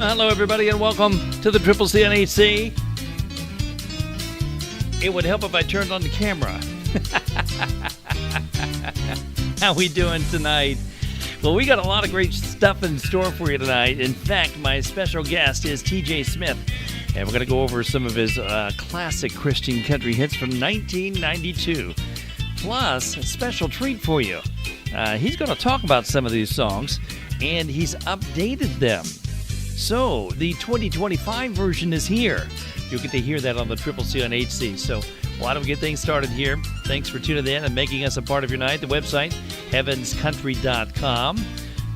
Hello, everybody, and welcome to the Triple C on HC. It would help if I turned on the camera. How we doing tonight? Well, we got a lot of great stuff in store for you tonight. In fact, my special guest is TJ Smith, and we're going to go over some of his classic Christian country hits from 1992. Plus, a special treat for you. He's going to talk about some of these songs, and he's updated them. So, the 2025 version is here. You'll get to hear that on the Triple C on HC. So, why don't we get things started here? Thanks for tuning in and making us a part of your night. The website, heavenscountry.com.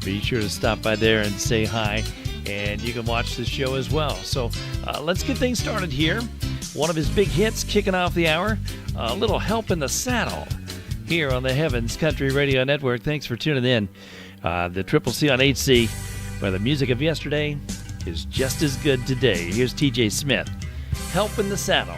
Be sure to stop by there and say hi, and you can watch the show as well. So, let's get things started here. One of his big hits kicking off the hour, a little Help in the Saddle here on the Heavens Country Radio Network. Thanks for tuning in. The Triple C on HC, where the music of yesterday is just as good today. Here's TJ Smith, Help in the Saddle.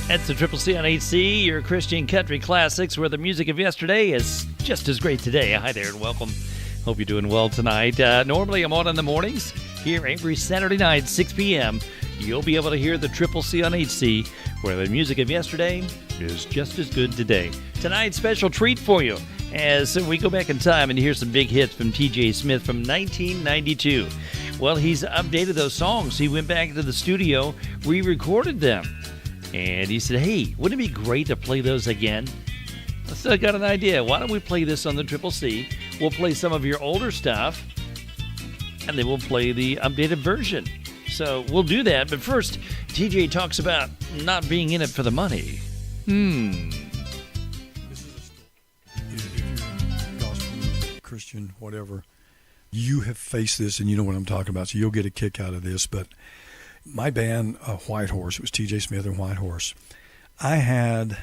That's the Triple C on HC, your Christian country classics, where the music of yesterday is just as great today. Hi there and welcome. Hope you're doing well tonight. Normally I'm on in the mornings. Here every Saturday night, 6 p.m., you'll be able to hear the Triple C on HC, where the music of yesterday is just as good today. Tonight's special treat for you as we go back in time and hear some big hits from TJ Smith from 1992. Well, he's updated those songs. He went back to the studio, re-recorded them. And he said, hey, wouldn't it be great to play those again? So I got an idea. Why don't we play this on the Triple C? We'll play some of your older stuff, and then we'll play the updated version. So we'll do that. But first, TJ talks about not being in it for the money. This is a story. If you're gospel music, Christian, whatever, you have faced this and you know what I'm talking about, so you'll get a kick out of this. But my band, White Horse, it was TJ Smith and White Horse. I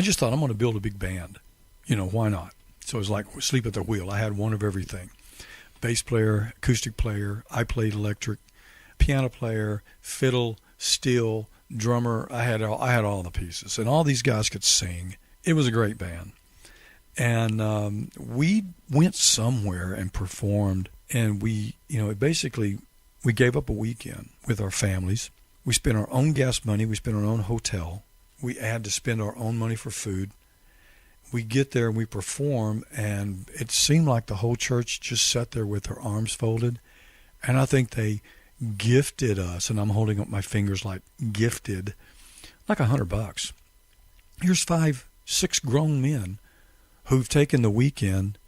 just thought I'm going to build a big band. You know, why not? So it was like sleep at the wheel. I had one of everything. Bass player, acoustic player, I played electric, piano player, fiddle, steel, drummer. I had all the pieces, and all these guys could sing. It was a great band. And we went somewhere and performed, and we gave up a weekend with our families. We spent our own gas money. We spent our own hotel. We had to spend our own money for food. We get there and we perform, and it seemed like the whole church just sat there with their arms folded. And I think they gifted us, and I'm holding up my fingers like gifted, like $100. Here's 5-6 grown men who've taken the weekend,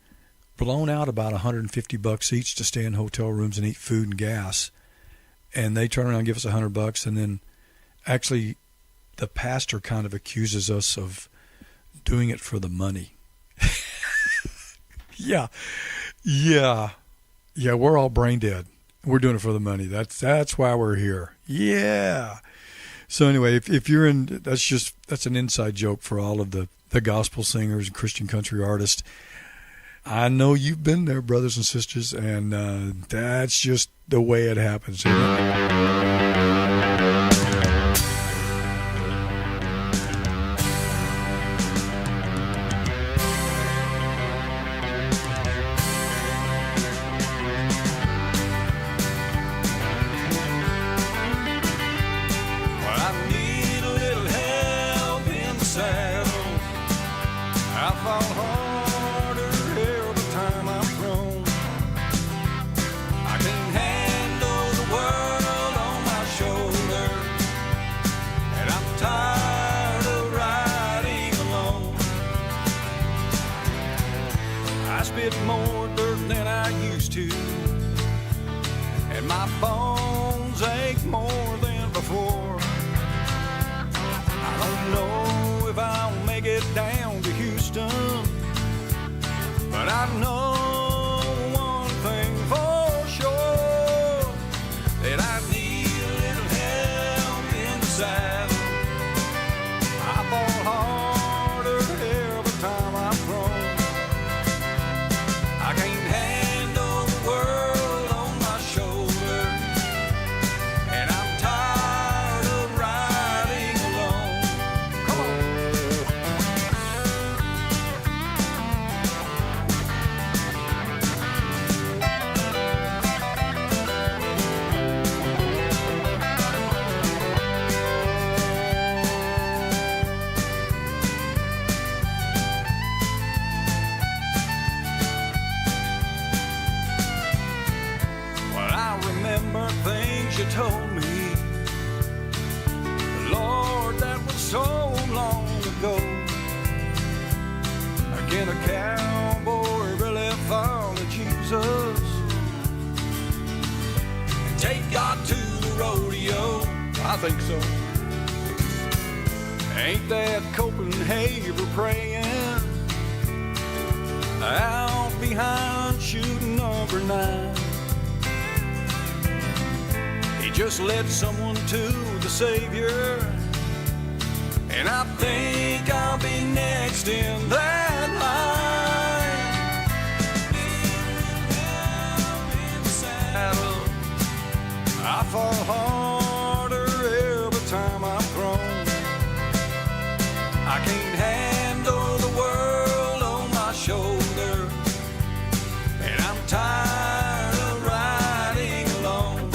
blown out about $150 each to stay in hotel rooms and eat food and gas, and they turn around and give us $100, and then actually the pastor kind of accuses us of doing it for the money. Yeah, we're all brain dead. We're doing it for the money. That's why we're here. Yeah. So anyway, if you're in, that's an inside joke for all of the gospel singers and Christian country artists. I know you've been there, brothers and sisters, and that's just the way it happens. More dirt than I used to, and my bones ache more than before. I don't know if I'll make it down to Houston, but I know one thing for sure, that I need a little help in the saddle. I fall harder every time I'm thrown. I can't handle the world on my shoulder, and I'm tired of riding alone. Come on. Remember things you told me, Lord, that was so long ago. Can a cowboy really follow Jesus and take God to the rodeo? I think so. Ain't that Copenhagen praying out behind shooting number 9? Just led someone to the Savior, and I think I'll be next in that line. I fall harder every time I'm thrown. I can't handle the world on my shoulder, and I'm tired of riding alone.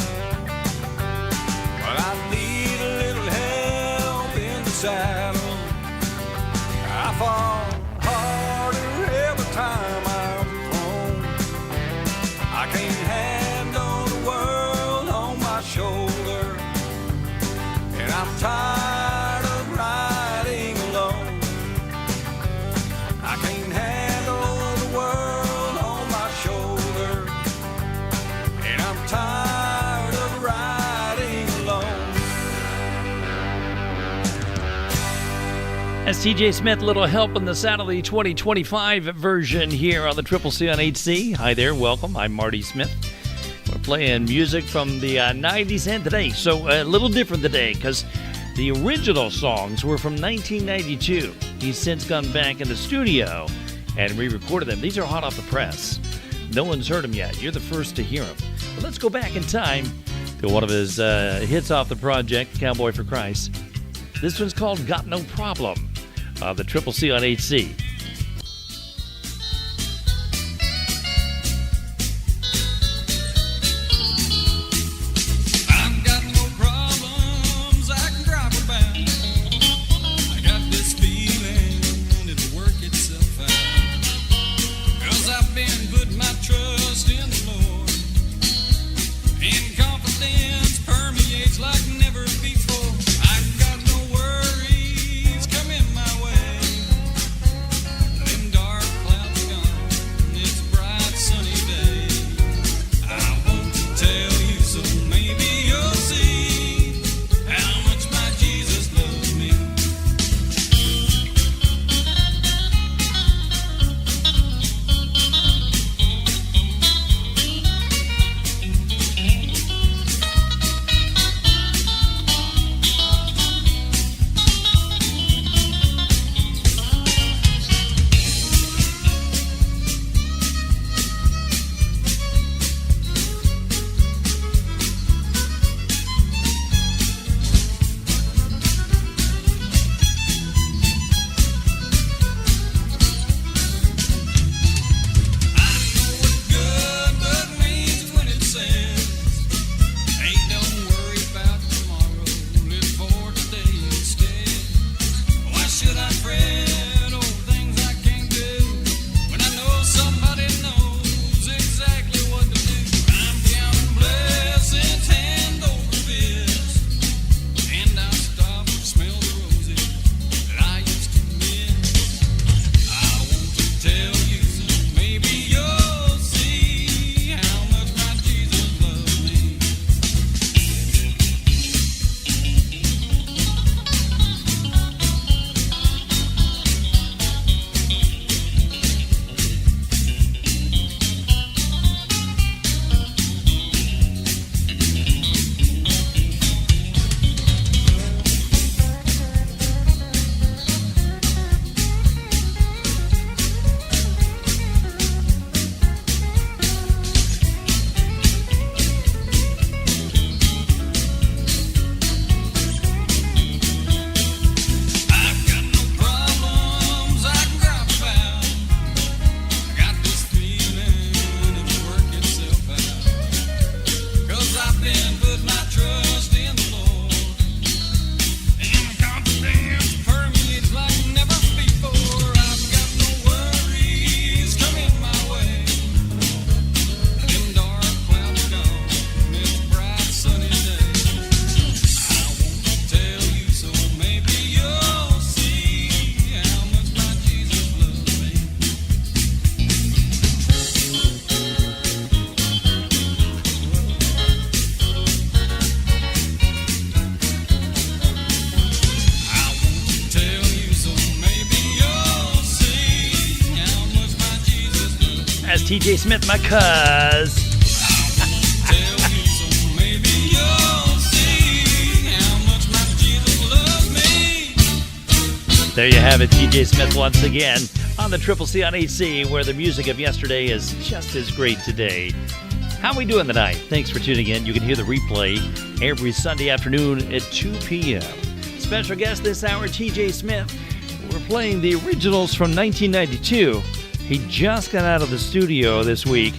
I need a little help in the saddle. I fall hard. That's TJ Smith, a little help in the sound of the 2025 version here on the Triple C on HC. Hi there, welcome. I'm Marty Smith. We're playing music from the 90s and today. So a little different today because the original songs were from 1992. He's since gone back in the studio and re-recorded them. These are hot off the press. No one's heard them yet. You're the first to hear them. But let's go back in time to one of his hits off the project, Cowboy for Christ. This one's called Got No Problem. The Triple C on HC. I've got no problems I can drive about. I got this feeling it'll work itself out. 'Cause I've been putting my trust in the Lord. And confidence permeates like never before. I've got no worries coming my way. Them dark clouds are gone, it's a bright sunny day. I want to tell you so maybe you'll see how much my Jesus loves me. Good book means when it says, hey, don't worry about tomorrow, live for today instead. Why should I fret over things I can't do when I know somebody knows exactly what to do? I'm counting blessings hand over fist, and I'll stop and smell the roses that I used to miss. I want to tell you so maybe you'll see how much my Jesus loves me. I've got no problems I can gripe about. I got this feeling it'll work itself out. 'Cause I've been putting my trust in the Lord. And confidence permeates like never before. I've got no worries coming my way. Them dark clouds are gone, it's a bright sunny day. I want to tell you so maybe you'll see how much my Jesus loves me. I want to tell you so maybe you'll see how much my Jesus loves me. That's TJ Smith, my cuz. Tell you so maybe you'll see how much my Jesus loves me. There you have it, TJ Smith once again on the Triple C on HC, where the music of yesterday is just as great today. How we doing tonight? Thanks for tuning in. You can hear the replay every Sunday afternoon at 2 p.m. Special guest this hour, TJ Smith. We're playing the originals from 1992. He just got out of the studio this week,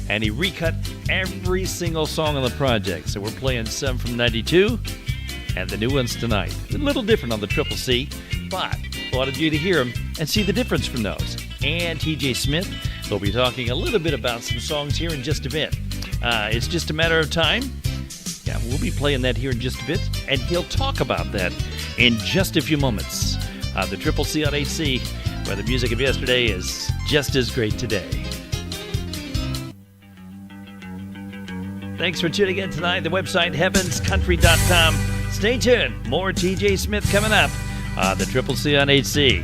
and he recut every single song on the project. So we're playing some from 92 and the new ones tonight. A little different on the Triple C, but wanted you to hear them and see the difference from those. And TJ Smith will be talking a little bit about some songs here in just a bit. It's just a matter of time. Yeah, we'll be playing that here in just a bit, and he'll talk about that in just a few moments. The Triple C on HC, where the music of yesterday is just as great today. Thanks for tuning in tonight. The website, heavenscountry.com. Stay tuned. More TJ Smith coming up. The Triple C on HC.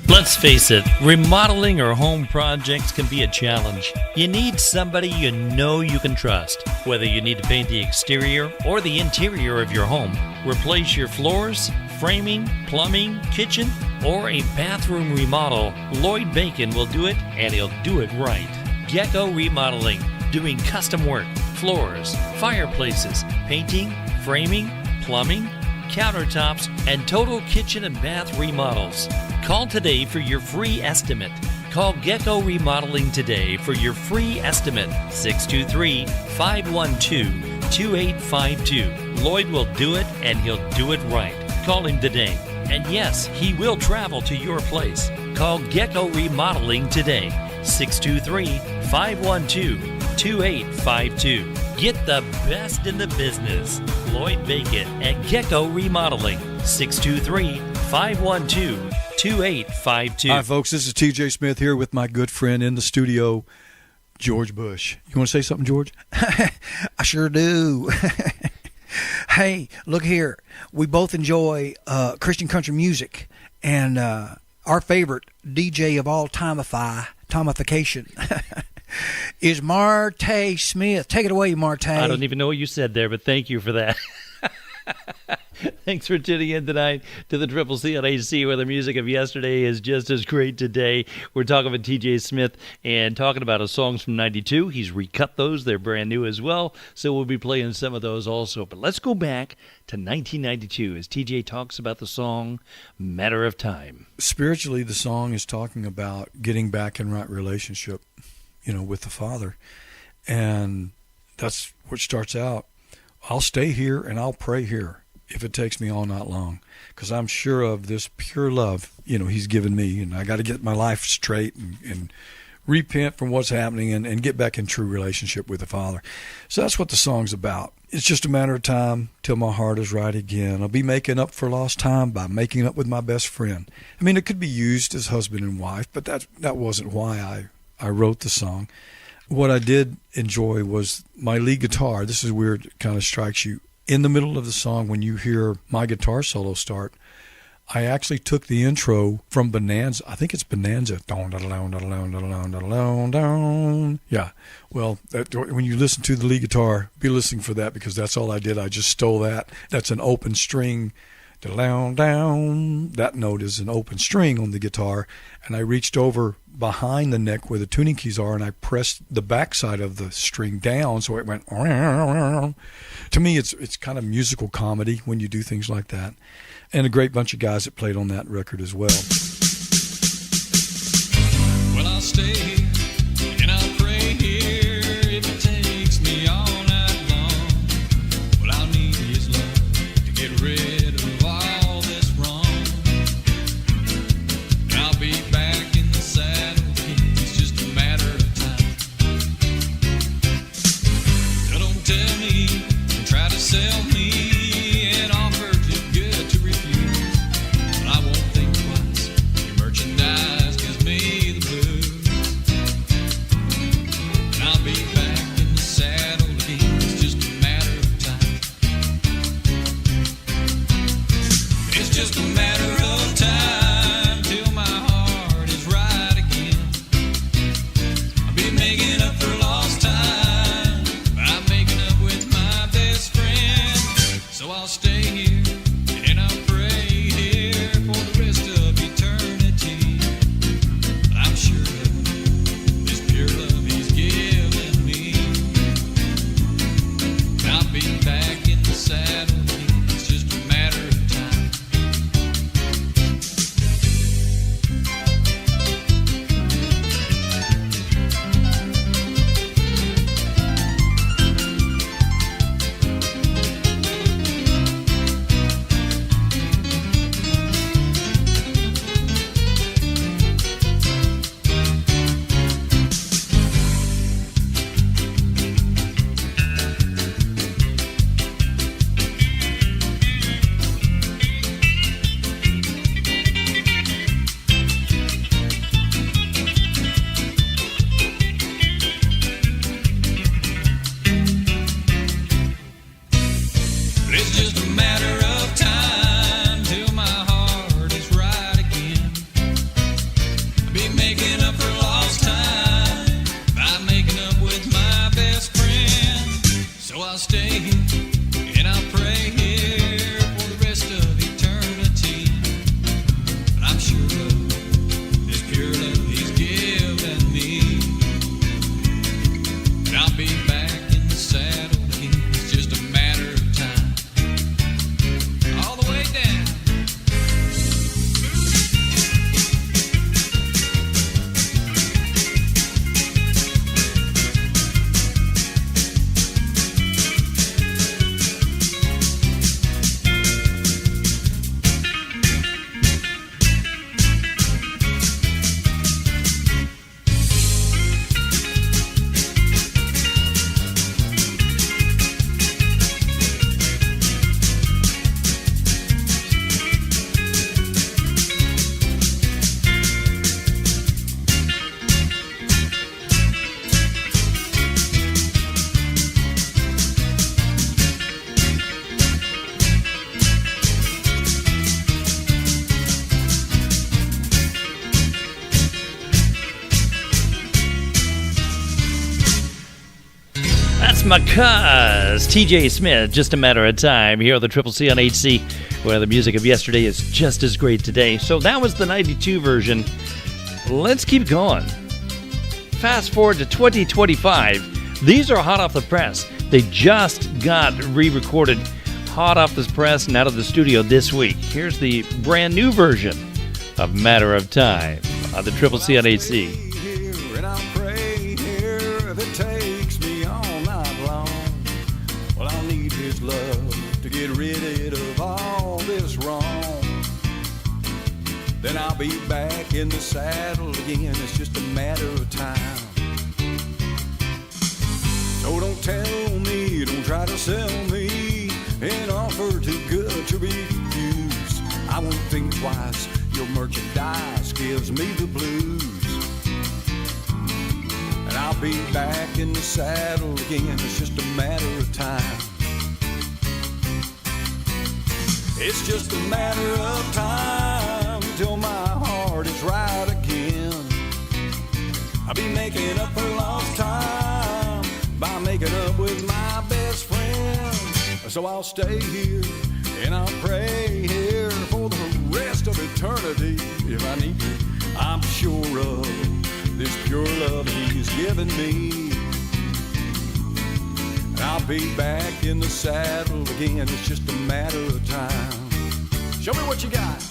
Let's face it, remodeling or home projects can be a challenge. You need somebody you know you can trust. Whether you need to paint the exterior or the interior of your home, replace your floors, framing, plumbing, kitchen, or a bathroom remodel, Lloyd Bacon will do it, and he'll do it right. Gecko Remodeling, doing custom work, floors, fireplaces, painting, framing, plumbing, countertops, and total kitchen and bath remodels. Call today for your free estimate. Call Gecko Remodeling today for your free estimate. 623-512-2852. Lloyd will do it, and he'll do it right. Call him today. And yes, he will travel to your place. Call Gecko Remodeling today. 623-512-2852. Get the best in the business. Lloyd Bacon at Gecko Remodeling. 623-512-2852. Hi, folks. This is TJ Smith here with my good friend in the studio, George Bush. You want to say something, George? I sure do. Hey, look here. We both enjoy Christian country music, and our favorite DJ of all Tomification is Mar-Tay Smith. Take it away, Mar-Tay. I don't even know what you said there, but thank you for that. Thanks for tuning in tonight to the Triple C on HC, where the music of yesterday is just as great today. We're talking with TJ Smith and talking about his songs from 92. He's recut those. They're brand new as well, so we'll be playing some of those also. But let's go back to 1992 as TJ talks about the song Matter of Time. Spiritually, the song is talking about getting back in right relationship, with the Father. And that's what starts out. I'll stay here and I'll pray here if it takes me all night long, because I'm sure of this pure love, he's given me, and I got to get my life straight and repent from what's happening and get back in true relationship with the Father. So that's what the song's about. It's just a matter of time till my heart is right again. I'll be making up for lost time by making up with my best friend. I mean, it could be used as husband and wife, but that wasn't why I wrote the song. What I did enjoy was my lead guitar. This is weird, it kind of strikes you. In the middle of the song, when you hear my guitar solo start, I actually took the intro from Bonanza. I think it's Bonanza. Yeah. Well, when you listen to the lead guitar, be listening for that, because that's all I did. I just stole that. That's an open string. That note is an open string on the guitar, and I reached over behind the neck where the tuning keys are, and I pressed the backside of the string down, so it went. To me, it's kind of musical comedy when you do things like that, and a great bunch of guys that played on that record as well. Well, I'll stay here and I'll pray here if it takes me all night long. Well, I'll need His love to get rid of all this wrong. And I'll be back in the saddle. It's just a matter of time. Now don't tell me, don't try to sell me an offer too good to refuse. But I won't think twice. Your merchandise gives me the blues. my cuz, TJ Smith, Just a Matter of Time, here on the Triple C on HC, where the music of yesterday is just as great today. So that was the 92 version. Let's keep going. Fast forward to 2025. These are hot off the press. They just got re-recorded hot off the press and out of the studio this week. Here's the brand new version of Matter of Time on the Triple C on HC. Get rid of all this wrong. Then I'll be back in the saddle again. It's just a matter of time. So don't tell me, don't try to sell me an offer too good to refuse. I won't think twice. Your merchandise gives me the blues. And I'll be back in the saddle again. It's just a matter of time. It's just a matter of time till my heart is right again. I'll be making up for lost time by making up with my best friend. So I'll stay here and I'll pray here for the rest of eternity if I need to. I'm sure of this pure love he's given me. And I'll be back in the saddle again. It's just a matter of time. Show me what you got.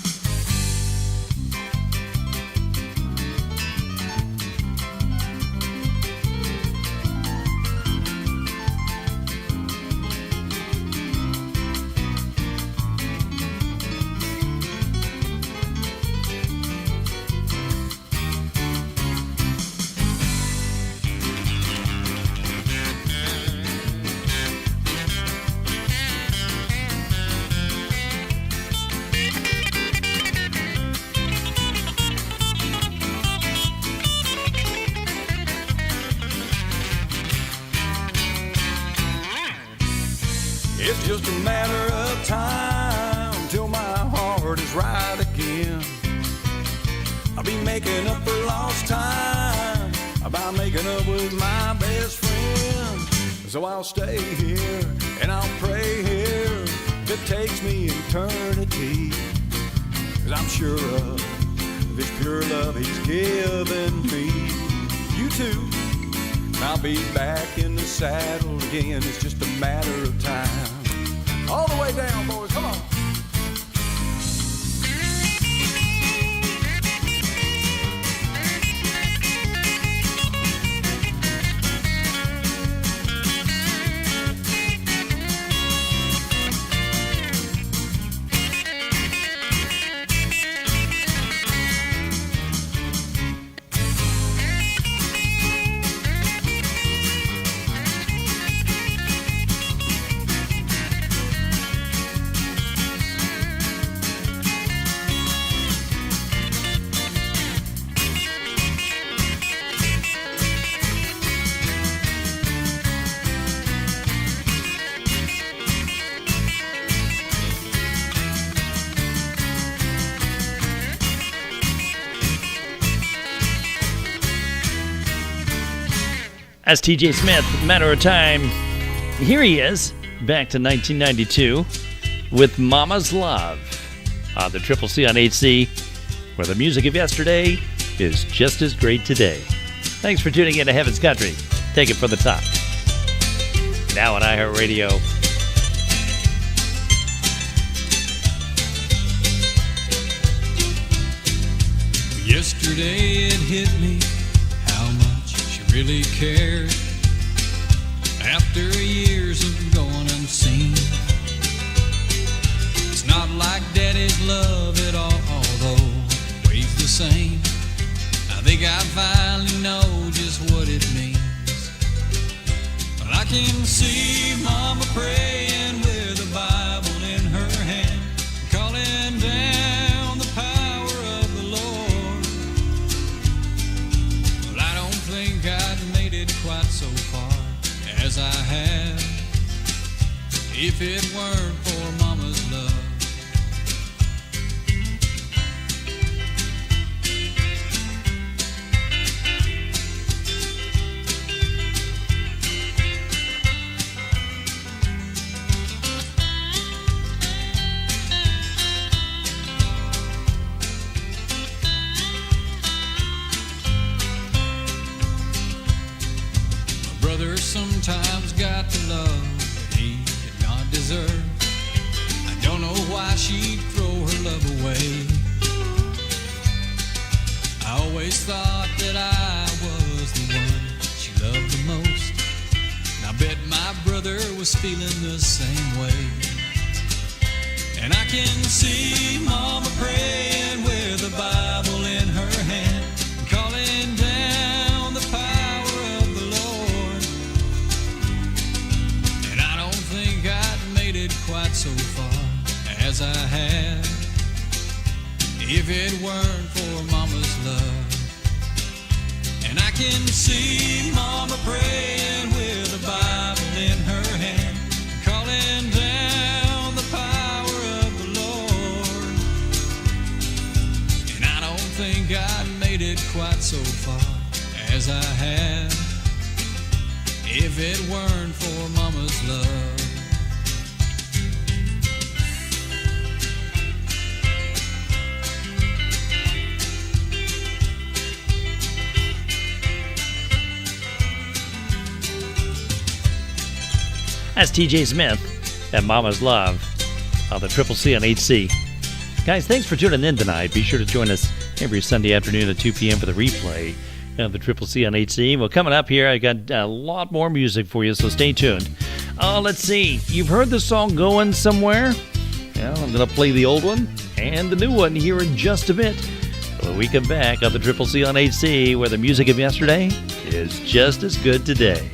It's just a matter of time till my heart is right again. I'll be making up for lost time by making up with my best friend. So I'll stay here and I'll pray here if it takes me eternity. 'Cause I'm sure of this pure love he's given me. You too. I'll be back in the saddle again. It's just a matter of time. All the way down, boys. Come on. As TJ Smith, Matter of Time. Here he is, back to 1992 with Mama's Love on the Triple C on HC, where the music of yesterday is just as great today. Thanks for tuning in to Heaven's Country. Take it from the top. Now on iHeartRadio. Yesterday it hit me how much she really cared. After years of going unseen, it's not like Daddy's love at all, although always the same. I think I finally know just what it means. But I can see Mama praying with a Bible in her hand, calling down the power of the Lord. But I don't think I'd made it quite so far as I have if it weren't for Mama's love. was feeling the same way. And I can see Mama praying with a Bible in her hand, calling down the power of the Lord. And I don't think I'd made it quite so far as I had if it weren't for Mama's love. And I can see Mama praying with a Bible in her hand, calling down the power of the Lord. And I don't think I'd made it quite so far as I had if it weren't for Mama's love. That's TJ Smith and Mama's Love on the Triple C on HC. Guys, thanks for tuning in tonight. Be sure to join us every Sunday afternoon at 2 p.m. for the replay of the Triple C on HC. Well, coming up here, I got a lot more music for you, so stay tuned. Let's see. You've heard the song Going Somewhere? Well, I'm going to play the old one and the new one here in just a bit. When we come back on the Triple C on HC, where the music of yesterday is just as good today.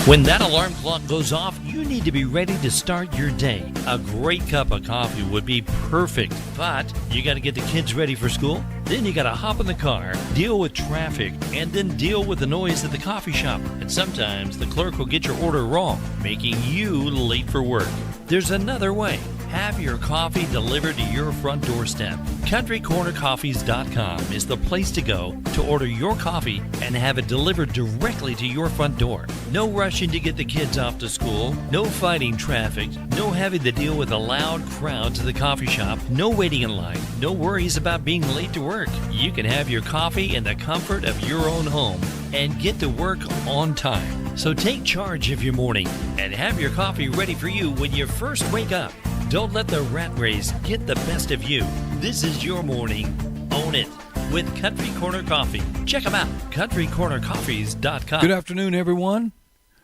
When that alarm clock goes off, you need to be ready to start your day. A great cup of coffee would be perfect, but you got to get the kids ready for school. Then you got to hop in the car, deal with traffic, and then deal with the noise at the coffee shop. And sometimes the clerk will get your order wrong, making you late for work. There's another way. Have your coffee delivered to your front doorstep. CountryCornerCoffees.com is the place to go to order your coffee and have it delivered directly to your front door. No rushing to get the kids off to school, no fighting traffic, no having to deal with a loud crowds at the coffee shop, no waiting in line, no worries about being late to work. You can have your coffee in the comfort of your own home and get to work on time. So take charge of your morning and have your coffee ready for you when you first wake up. Don't let the rat race get the best of you. This is your morning. Own it with Country Corner Coffee. Check them out, countrycornercoffees.com. Good afternoon, everyone.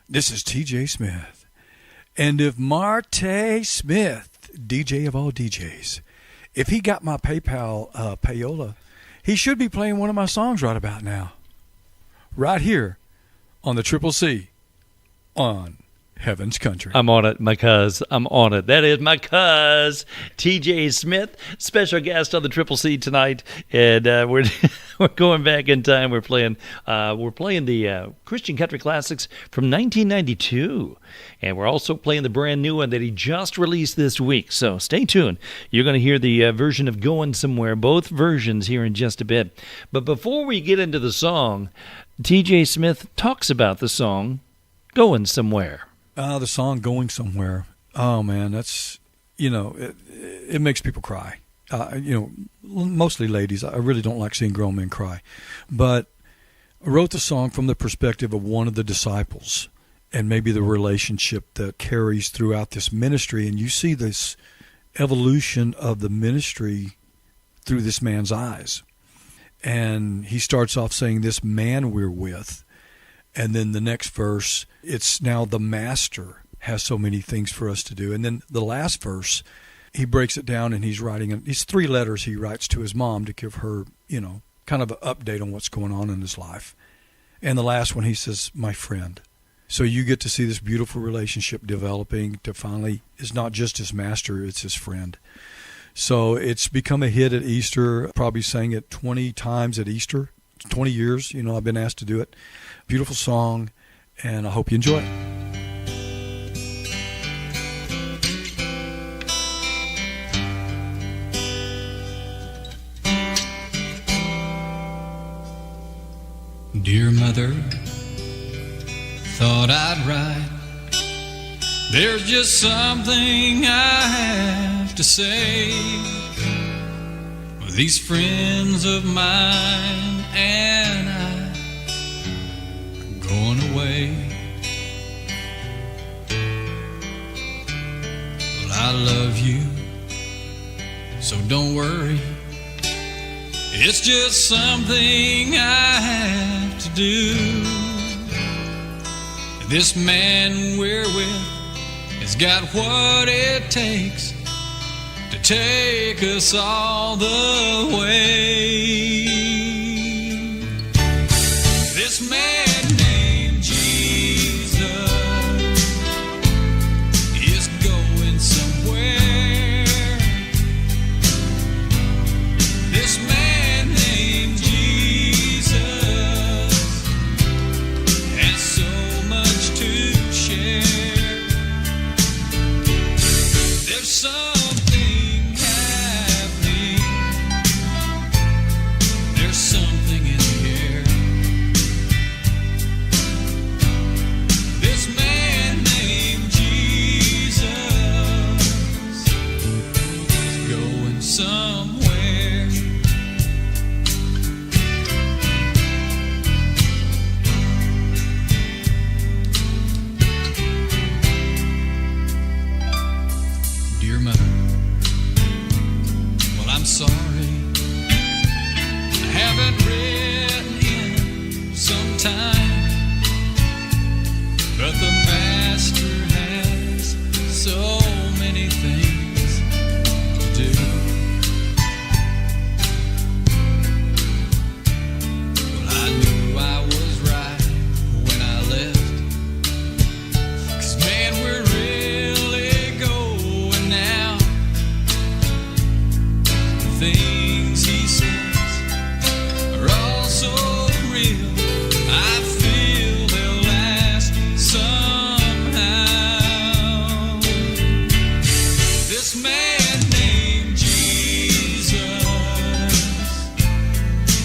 This is TJ Smith. And if Mar-Tay Smith, DJ of all DJs, if he got my PayPal payola, he should be playing one of my songs right about now. Right here on the Triple C on Heaven's Country. I'm on it, my cuz. I'm on it. That is my cuz, TJ Smith, special guest on the Triple C tonight, and we're going back in time. We're playing the Christian country classics from 1992, and we're also playing the brand new one that he just released this week. So stay tuned. You're going to hear the version of Going Somewhere, both versions here in just a bit. But before we get into the song, TJ Smith talks about the song Going Somewhere. The song Going Somewhere. Oh, man, that's, it makes people cry. Mostly ladies. I really don't like seeing grown men cry. But I wrote the song from the perspective of one of the disciples and maybe the relationship that carries throughout this ministry. And you see this evolution of the ministry through this man's eyes. And he starts off saying, this man we're with. And then the next verse, it's now the master has so many things for us to do. And then the last verse, he breaks it down and he's writing, these 3 letters he writes to his mom to give her, kind of an update on what's going on in his life. And the last one, he says, my friend. So you get to see this beautiful relationship developing to finally, it's not just his master, it's his friend. So it's become a hit at Easter, probably sang it 20 times at Easter, 20 years, I've been asked to do it. Beautiful song, and I hope you enjoy it. Dear mother, thought I'd write. There's just something I have to say. With these friends of mine and I are going away. Well, I love you, so don't worry. It's just something I have to do. This man we're with has got what it takes to take us all the way. This man named Jesus is going somewhere. This man named Jesus has so much to share. There's something happening. There's something in the air. This man named Jesus is going somewhere. Dear mother, well, I'm sorry I haven't written in some time, but the master has so many things to do. Well, I knew I was right when I left, 'cause man, we're really going now. The things he says are all so real. I feel they'll last somehow. This man named Jesus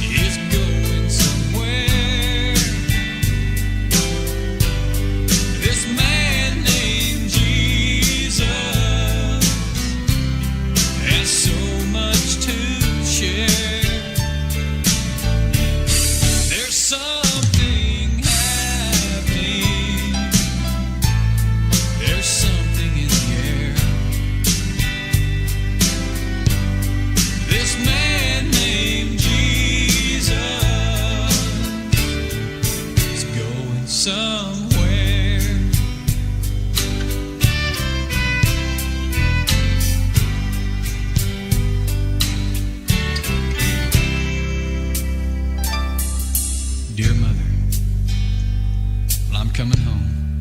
is going somewhere. This man named Jesus has so much to share. There's something happening. There's something in the air. This man named Jesus is going somewhere. Dear mother, well, I'm coming home.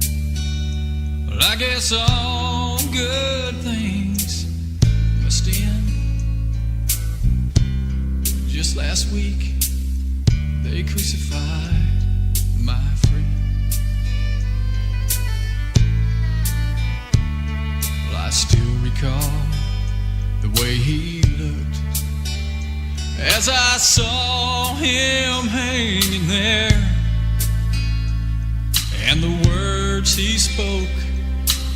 Well, I guess all good things must end. Just last week, they crucified my freedom. Well, I still recall the way he looked as I saw him hanging there, and the words he spoke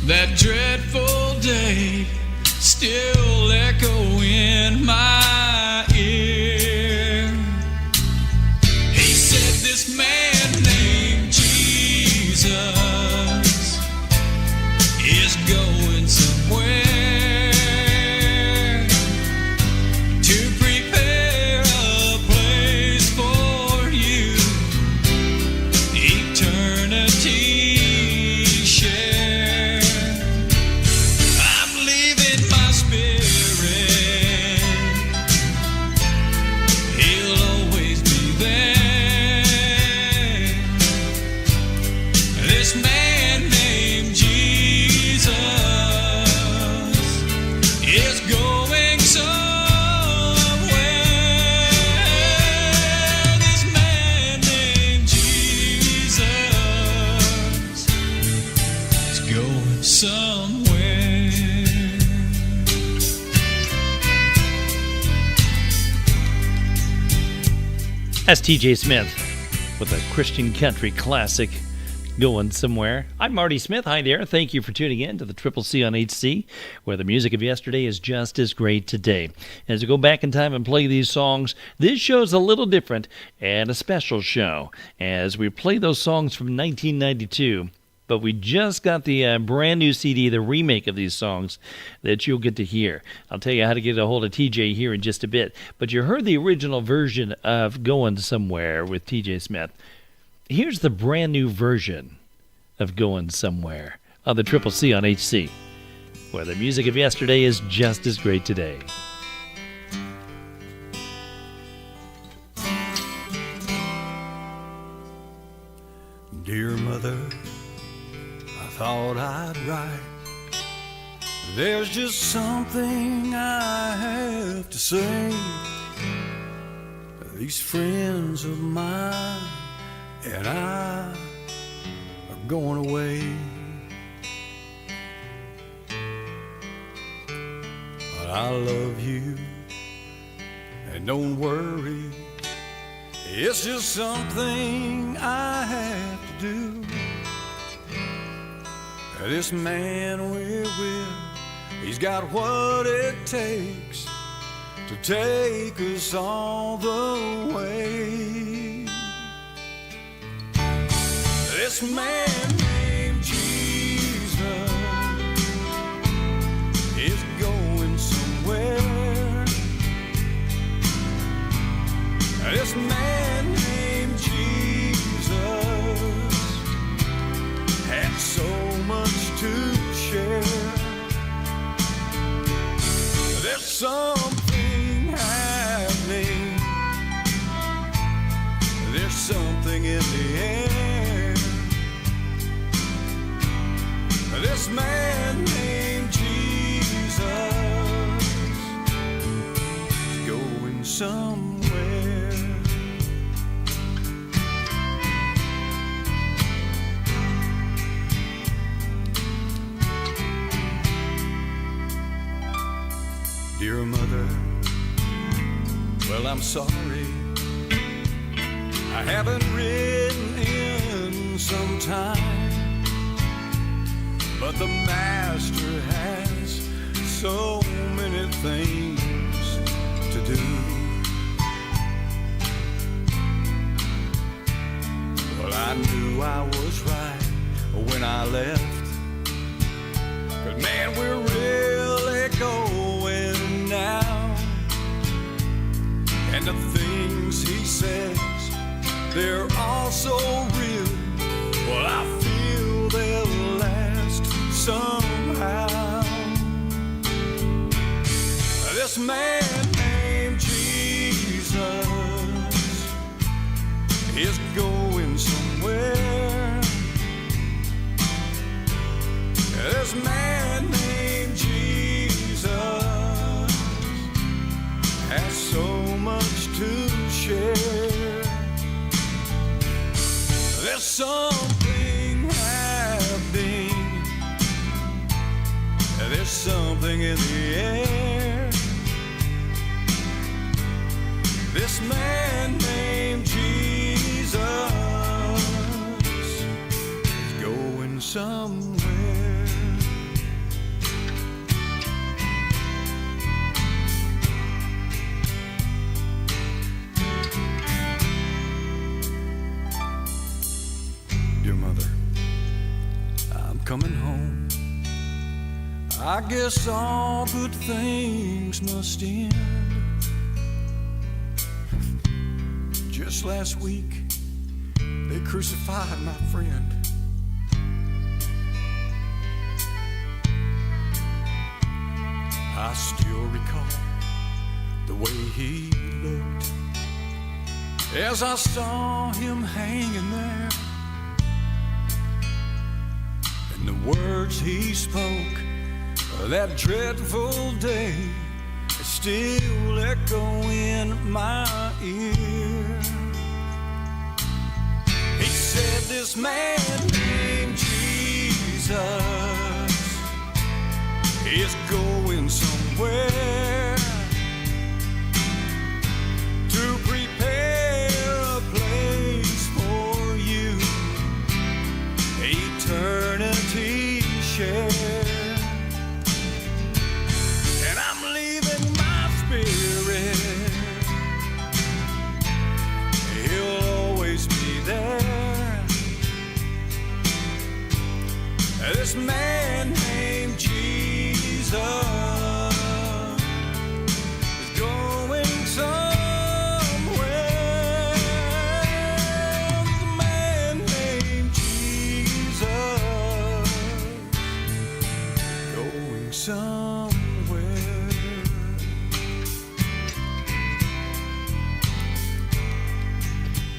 that dreadful day still echo in my ear. He said, this man named Jesus is going somewhere to prepare a place for you, eternity share. I'm leaving my spirit. He'll always be there. This man named Jesus is going somewhere. This man named Jesus is going somewhere. That's TJ Smith with a Christian country classic, Going Somewhere. I'm Marty Smith. Hi there. Thank you for tuning in to the Triple C on HC, where the music of yesterday is just as great today. As we go back in time and play these songs, this show's a little different and a special show as we play those songs from 1992. But we just got the brand new CD, the remake of these songs that you'll get to hear. I'll tell you how to get a hold of TJ here in just a bit. But you heard the original version of Going Somewhere with TJ Smith. Here's the brand new version of Going Somewhere on the Triple C on HC, where the music of yesterday is just as great today. Dear Mother, I thought I'd write. There's just something I have to say. These friends of mine and I are going away. But I love you, and don't worry, it's just something I have to do. This man we're with, he's got what it takes to take us all the way. This man named Jesus is going somewhere. This man named Jesus had so much to share. There's something happening. There's something in the air. This man named Jesus is going somewhere. Dear Mother, well, I'm sorry I haven't written in some time, but the Master has so many things to do. Well, I knew I was right when I left, but man, we're really going now. And the things he says, they're all so real. Well, I feel they'll last somehow. This man named Jesus is going somewhere. This man named Jesus has so much to share. There's something happening. There's something in the air. This man named Jesus is going somewhere. Dear Mother, I'm coming home. I guess all good things must end. Just last week, they crucified my friend. I still recall the way he looked as I saw him hanging there. And the words he spoke that dreadful day still echo in my ear. He said, this man named Jesus is going somewhere to prepare a place for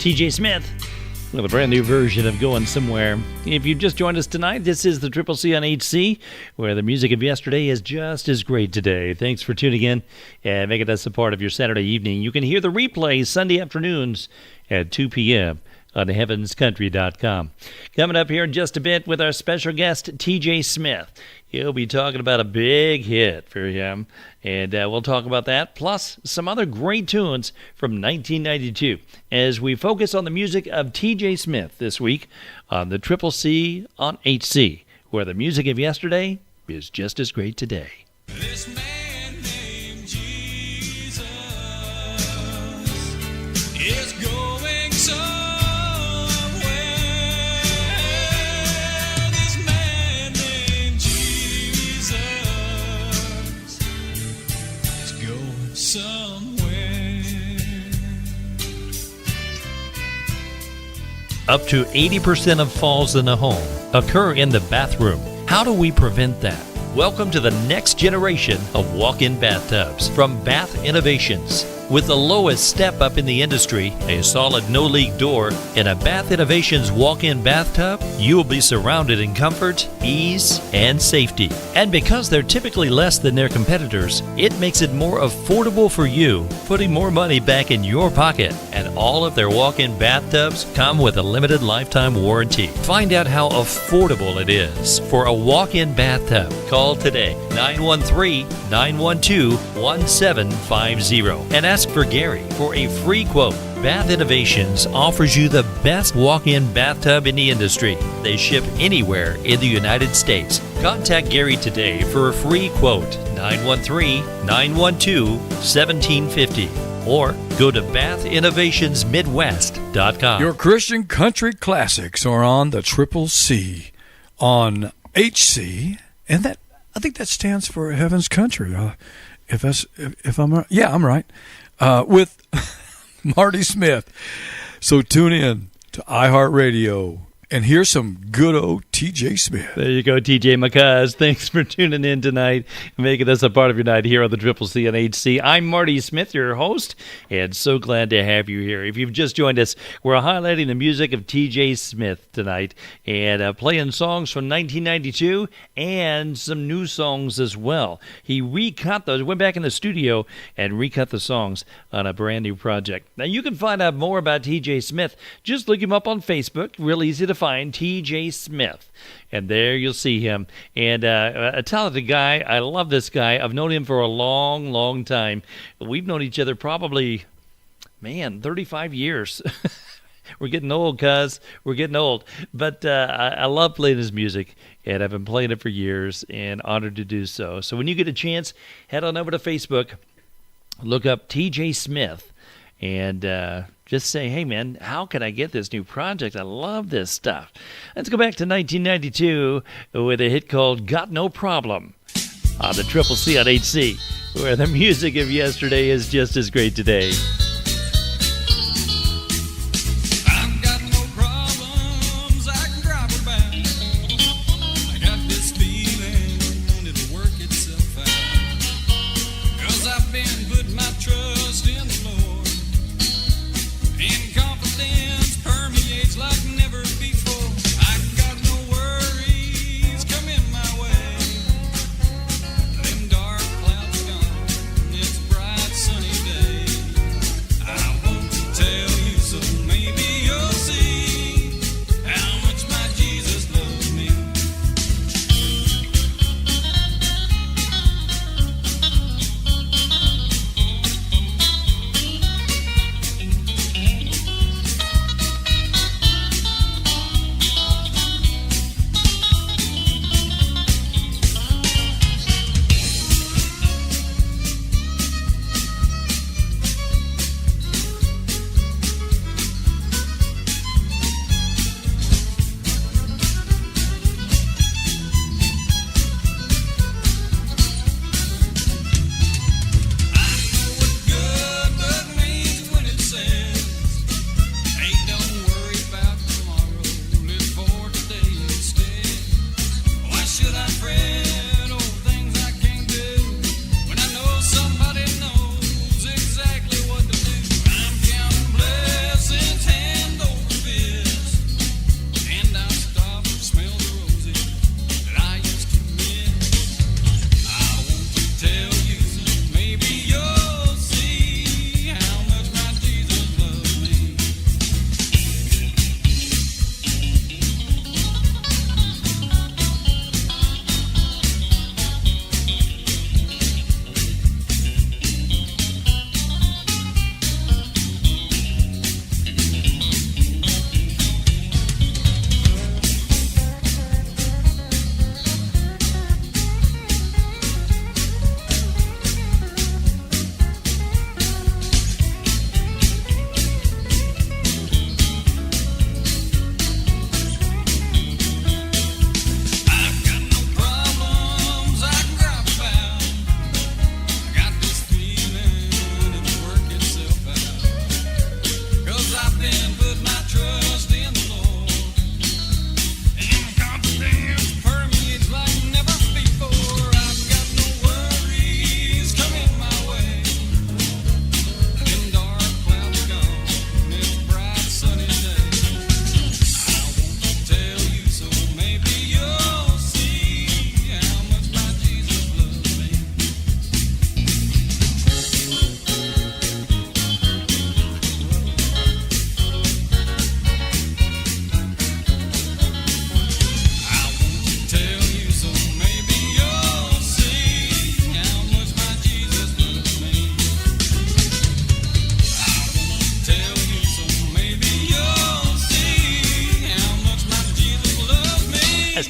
TJ Smith with a brand new version of Going Somewhere. If you've just joined us tonight, this is the Triple C on HC, where the music of yesterday is just as great today. Thanks for tuning in and making us a part of your Saturday evening. You can hear the replays Sunday afternoons at 2 p.m. on heavenscountry.com. Coming up here in just a bit with our special guest, TJ Smith. He'll be talking about a big hit for him, and we'll talk about that, plus some other great tunes from 1992, as we focus on the music of TJ Smith this week on the Triple C on HC, where the music of yesterday is just as great today. This man named Jesus is going somewhere. This man named Jesus is going somewhere. Up to 80% of falls in a home occur in the bathroom. How do we prevent that? Welcome to the next generation of walk-in bathtubs from Bath Innovations. With the lowest step-up in the industry, a solid no-leak door, and a Bath Innovations walk-in bathtub, you will be surrounded in comfort, ease, and safety. And because they're typically less than their competitors, it makes it more affordable for you, putting more money back in your pocket. And all of their walk-in bathtubs come with a limited lifetime warranty. Find out how affordable it is for a walk-in bathtub. Call today, 913-912-1750, and ask for Gary for a free quote. Bath Innovations offers you the best walk-in bathtub in the industry. They ship anywhere in the United States. Contact Gary today for a free quote, 913-912-1750, or go to bathinnovationsmidwest.com. Your Christian country classics are on the Triple C on HC, and that I think that stands for Heaven's Country. If I'm right, yeah, I'm right. With Marty Smith. So tune in to iHeartRadio and hear some good old TJ Smith. There you go, TJ McCuz. Thanks for tuning in tonight, making us a part of your night here on the Triple C and HC. I'm Marty Smith, your host, and so glad to have you here. If you've just joined us, we're highlighting the music of TJ Smith tonight and playing songs from 1992 and some new songs as well. He recut those, went back in the studio and recut the songs on a brand new project. Now, you can find out more about TJ Smith. Just look him up on Facebook. Real easy to find, TJ Smith. And there you'll see him. And a talented guy. I love this guy. I've known him for a long, long time. We've known each other probably, 35 years. We're getting old, cuz. We're getting old. But I love playing his music, and I've been playing it for years and honored to do so. So when you get a chance, head on over to Facebook, look up TJ Smith, and just say, hey, man, how can I get this new project? I love this stuff. Let's go back to 1992 with a hit called Got No Problem on the Triple C on HC, where the music of yesterday is just as great today. I've got no problems I can drive about. I got this feeling it'll work itself out. 'Cause I've been putting my trust in the Lord, and confidence permeates like never before. I got no worries coming my way. Them dark clouds gone, it's a bright sunny day.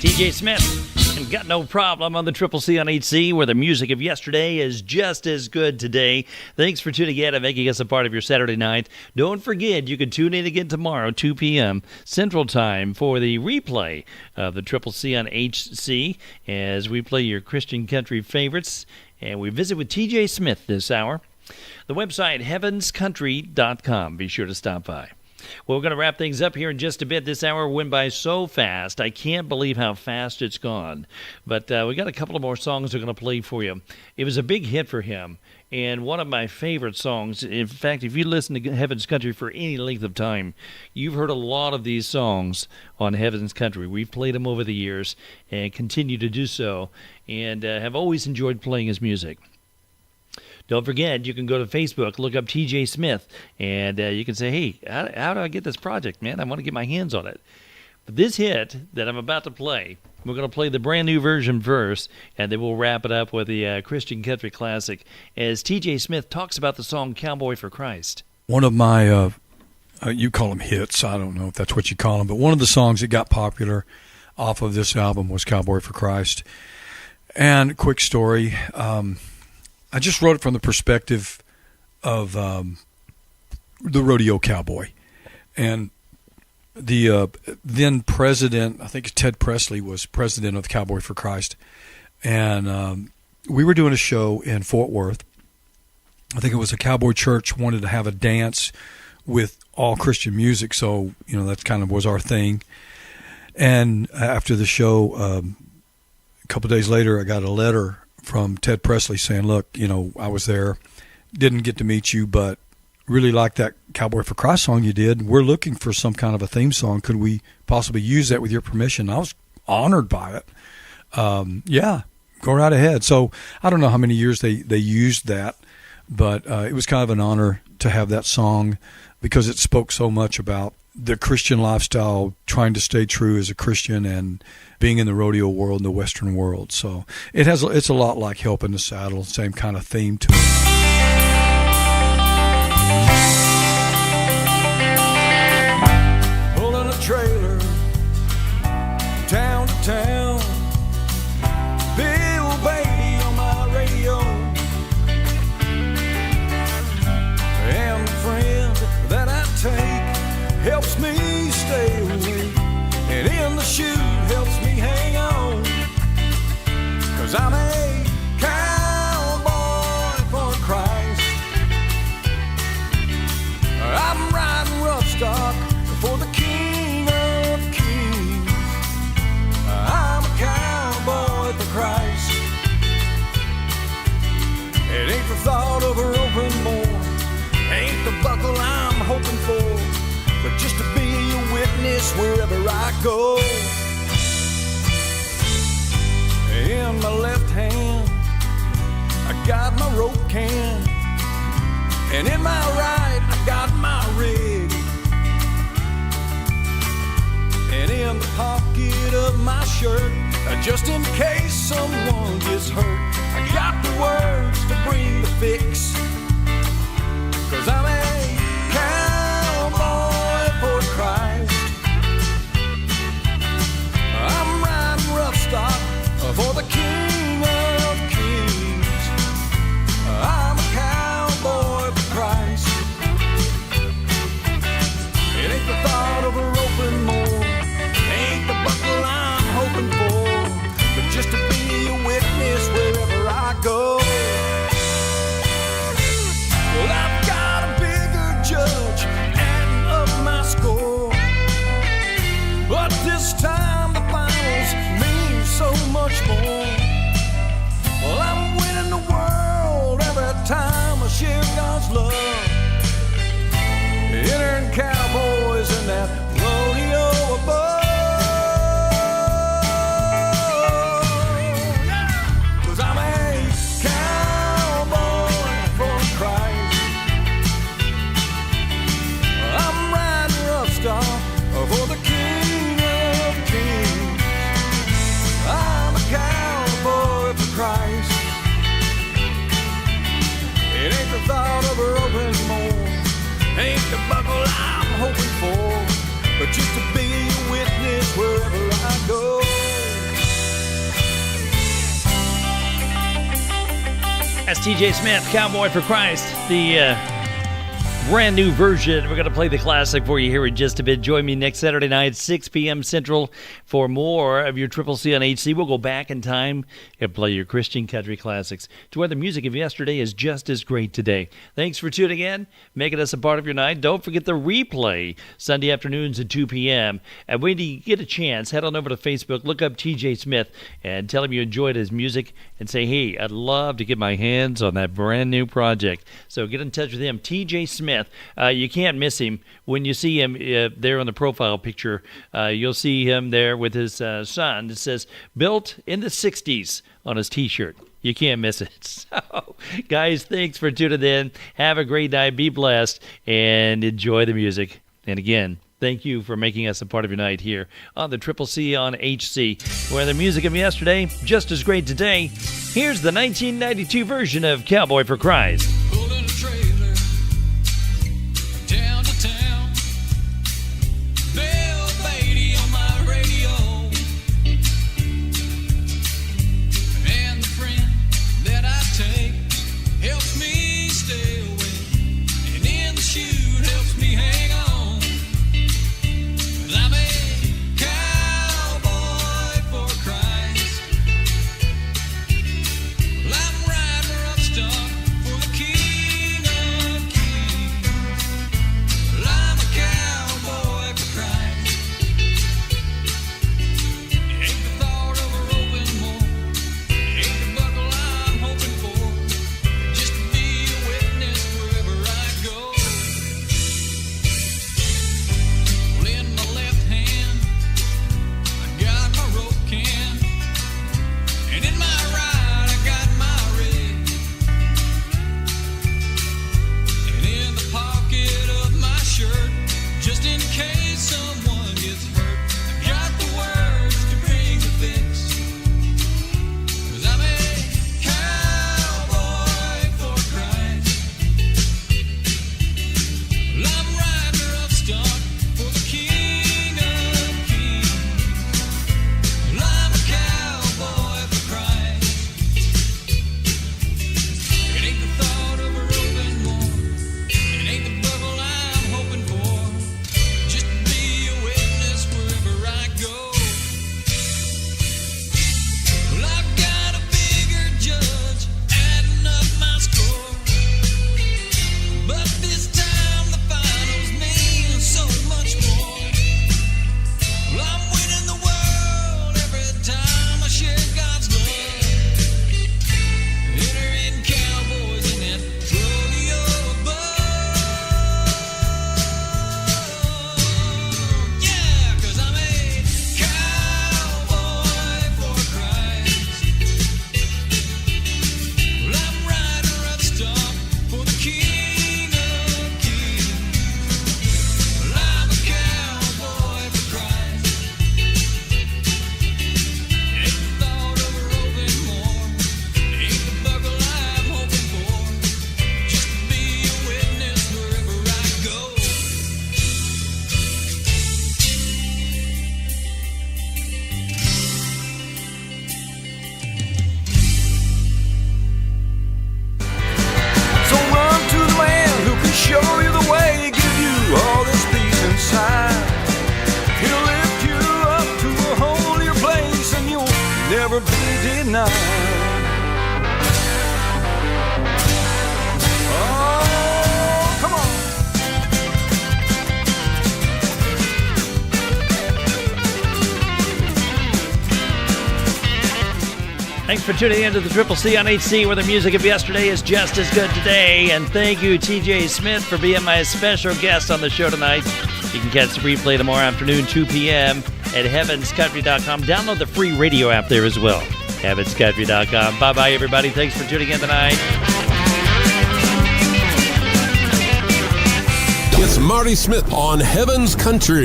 TJ Smith and Got No Problem on the Triple C on HC, where the music of yesterday is just as good today. Thanks for tuning in and making us a part of your Saturday night. Don't forget, you can tune in again tomorrow, 2 p.m. Central Time, for the replay of the Triple C on HC as we play your Christian country favorites. And we visit with TJ Smith this hour. The website, heavenscountry.com. Be sure to stop by. Well, we're going to wrap things up here in just a bit. This hour went by so fast. I can't believe how fast it's gone. But we got a couple of more songs we're going to play for you. It was a big hit for him, and one of my favorite songs. In fact, if you listen to Heaven's Country for any length of time, you've heard a lot of these songs on Heaven's Country. We've played them over the years and continue to do so, and have always enjoyed playing his music. Don't forget, you can go to Facebook, look up TJ Smith, and you can say, hey, how do I get this project, man? I want to get my hands on it. But this hit that I'm about to play, we're going to play the brand new version first, and then we'll wrap it up with the Christian country classic as TJ Smith talks about the song Cowboy for Christ. One of my, you call them hits, I don't know if that's what you call them, but one of the songs that got popular off of this album was Cowboy for Christ. And quick story, I just wrote it from the perspective of the rodeo cowboy. And the then president, I think Ted Presley was president of Cowboy for Christ. And we were doing a show in Fort Worth. I think it was a cowboy church wanted to have a dance with all Christian music. So, you know, that kind of was our thing. And after the show, a couple of days later, I got a letter from Ted Presley saying, look, you know, I was there, didn't get to meet you, but really like that Cowboy for Christ song you did. We're looking for some kind of a theme song. Could we possibly use that with your permission? I was honored by it. Yeah, go right ahead. So I don't know how many years they used that, but it was kind of an honor to have that song because it spoke so much about the Christian lifestyle, trying to stay true as a Christian and being in the rodeo world and the Western world. So it's a lot like Help in the Saddle, same kind of theme to it. Pulling a trailer, town to town, Bill Baby on my radio, and the friend that I take helps me stay awake, and in the chute helps me hang on, 'cause I'm a cowboy for Christ. I'm riding rough stock for the King of Kings. I'm a cowboy for Christ. It ain't the thought of an open more, ain't the buckle I'm hoping for, but just to be a witness wherever I go. In my left hand, I got my rope can, and in my right, I got my rig. And in the pocket of my shirt, just in case someone gets hurt, I got the words to bring the fix. 'Cause I'm a cowboy for Christ. I'm riding rough stock for the King of Kings. I'm a cowboy for Christ. It ain't the thought of a roping more, ain't the buckle I'm hoping for, but just to be a witness wherever I go. Well, I've got a bigger judge adding up my score, but this time the finals mean so much more. Well, I'm winning the world every time I share God's love. Entering cowboys in that rodeo above. 'Cause I'm a cowboy for Christ. I'm riding rough stock for the King of Kings. I'm a cowboy for Christ. It ain't the thought of a roping more, ain't the buckle I'm hoping for, but just to be a witness wherever I go. That's TJ Smith, Cowboy for Christ, the brand new version. We're going to play the classic for you here in just a bit. Join me next Saturday night, 6 p.m. Central, for more of your Triple C on HC. We'll go back in time and play your Christian country classics to where the music of yesterday is just as great today. Thanks for tuning in, making us a part of your night. Don't forget the replay Sunday afternoons at 2 p.m. And when you get a chance, head on over to Facebook, look up TJ Smith, and tell him you enjoyed his music, and say, hey, I'd love to get my hands on that brand new project. So get in touch with him, TJ Smith. You can't miss him. When you see him there on the profile picture, you'll see him there with his son. It says, built in the 60s on his T-shirt. You can't miss it. So, guys, thanks for tuning in. Have a great night. Be blessed and enjoy the music. And again, thank you for making us a part of your night here on the Triple C on HC, where the music of yesterday, just as great today. Here's the 1992 version of Cowboy for Christ. Pulling a trailer down to town. Bill Beatty on my radio. And the friend that I take helps me stay away. And in the chute helps me hang on. 'Cause I'm a cowboy for Christ. Well, I'm riding rough stock for the King of Kings. Well, I'm a cowboy for Christ. It ain't the thought of a roping more. It ain't the buckle I'm hoping for. Just to be a witness wherever I go. Well, in my left hand, I got my rope can. And in my right, I got my rig. And in the pocket of my shirt, just in case someone gets hurt, I got the words to bring the fix. 'Cause I'm a cowboy for Christ. Well, I'm riding rough stock for the King of Kings. Well, I'm a cowboy for Christ. It ain't the thought of a roping more. It ain't the buckle I'm hoping for. Just to be a witness wherever I go. Well, I've got a bigger judge adding up my score. But this time the finals mean so much more. Well, I'm winning the world every time I share God's love. Entering cowboys in that rodeo above. Yeah, 'cause I'm a cowboy for Christ. Well, I'm riding rough stock for the King of Kings. Well, I'm a cowboy for Christ. Ain't the thought of a roping more. Ain't the buckle I'm hoping for. Just to be a witness wherever I go. So run to the man who can show you the way, give you all this peace inside. He'll lift you up to a holier place and you'll never be denied. Oh, come on. Thanks for tuning in to the Triple C on HC, where the music of yesterday is just as good today. And thank you, TJ Smith, for being my special guest on the show tonight. You can catch the replay tomorrow afternoon, 2 p.m. at heavenscountry.com. Download the free radio app there as well, heavenscountry.com. Bye-bye, everybody. Thanks for tuning in tonight. It's Marty Smith on Heaven's Country.